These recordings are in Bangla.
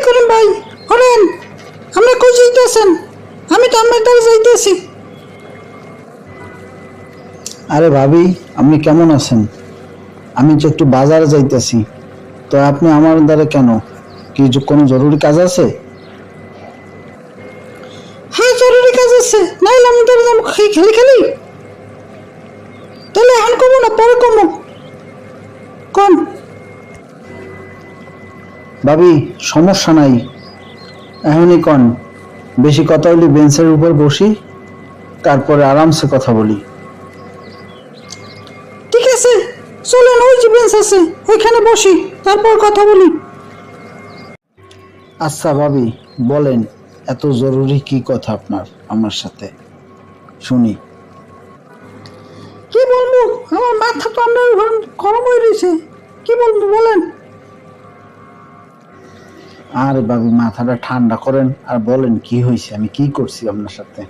করিম ভাই, হরেন আমরা কই যাইতেছেন? আমি তো আমার দ্বারা যাইতেছি। আরে ভাবি, আপনি কেমন আছেন? আমি তো একটু বাজারে যাইতেছি, তো আপনি আমার দ্বারা কেন? কি কোনো জরুরি কাজ আছে? হ্যাঁ জরুরি কাজ আছে, নাইলে আমি তোর যাবো খেলি খেলি। তাহলে এখন কমো না পরে কমো, কোন? ভাবি সমস্যা নাই, এখনই কন। বেশি কথা হলে বেঞ্চের উপর বসি, তারপরে আরামসে কথা বলি। ঠিক আছে চলেন, ওই যে বেঞ্চ আছে ওইখানে বসি, তারপর কথা বলি। আচ্ছা ভাবি, বলেন এত জরুরি কি কথা আপনার আমার সাথে, শুনি। কি বলবো, আমার মাথা তো আপনার গরম হয়ে রয়েছে, কি বলবো বলেন। আরে ভাবি, মাথাটা ঠান্ডা করেন আর বলেন কি হয়েছে, আমি কি করছি আপনার সাথে।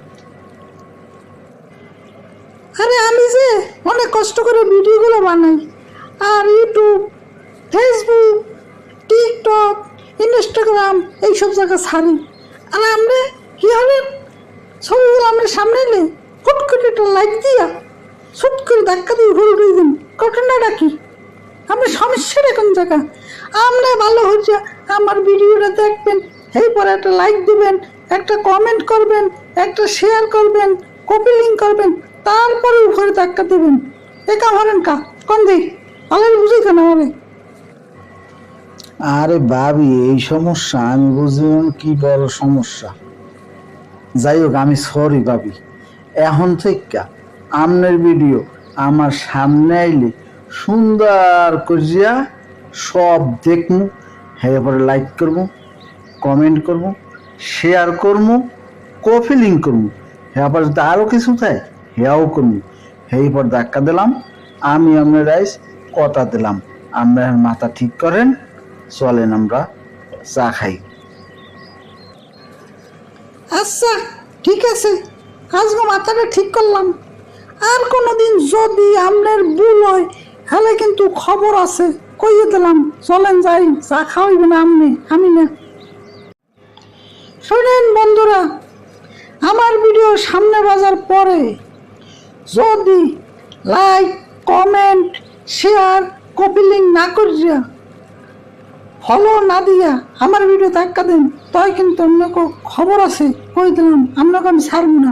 আরে আমি যে অনেক কষ্ট করে ভিডিওগুলো বানাই, আর ইউটিউব, ফেসবুক, টিকটক, ইনস্টাগ্রাম এইসব জায়গা ছাড়ি। আর আমরা কি হলেন, ছবিগুলো আমরা সামনে এলে ফুট করে একটা লাইক দিয়া ছুট করে ধাক্কা দিয়ে ঘুরে উঠে দিন, ঘটনাটা কি? আমরা সমস্যাটা কোন জায়গা? আমরা ভালো হচ্ছে আমার ভিডিওটা দেখবেন, এরপরে একটা লাইক দিবেন, একটা কমেন্ট করবেন, একটা শেয়ার করবেন, কপি লিঙ্ক করবেন, তারপরে উপরে ধাক্কা দেবেন। একা হরেন কা কোন দিক আলাদা বুঝি কেন আমারে? আরে ভাবি, এই সমস্যা আমি বুঝি কি বড় সমস্যা। যাই হোক, আমি সরি ভাবি। এখন থেকে আপনার ভিডিও আমার সামনে আইলে সুন্দর করিয়া সব দেখমু, এরপরে লাইক করবো, কমেন্ট করবো, শেয়ার করবো, কপি লিঙ্ক করবো, এরপর যদি আরও কিছু চাই হেয়াও করবো। এরপর ধাক্কা দিলাম, আমি আপনার রাইস কথা দিলাম, আপনার মাথা ঠিক করেন, চলেন আমরা চা খাই। আচ্ছা ঠিক আছে, আজকে মাথাটা ঠিক করলাম। আর কোনোদিন যদি আপনার ভুল হয় তাহলে কিন্তু খবর আছে, কইয়ে দিলাম। চলেন যাই, চা খাওয়াইবে না আমি না। শোনেন বন্ধুরা, আমার ভিডিও সামনে বাজার পরে যদি like, comment, share, copy link না করিয়া, ফলো না দিয়া আমার ভিডিও ধাক্কা দেন, তাই কিন্তু আপনাকে খবর আছে, কই দিলাম, আপনাকে আমি ছাড়ব না।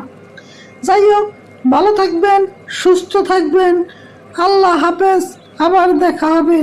যাই হোক, ভালো থাকবেন, সুস্থ থাকবেন, আল্লাহ হাফেজ, আবার দেখা হবে।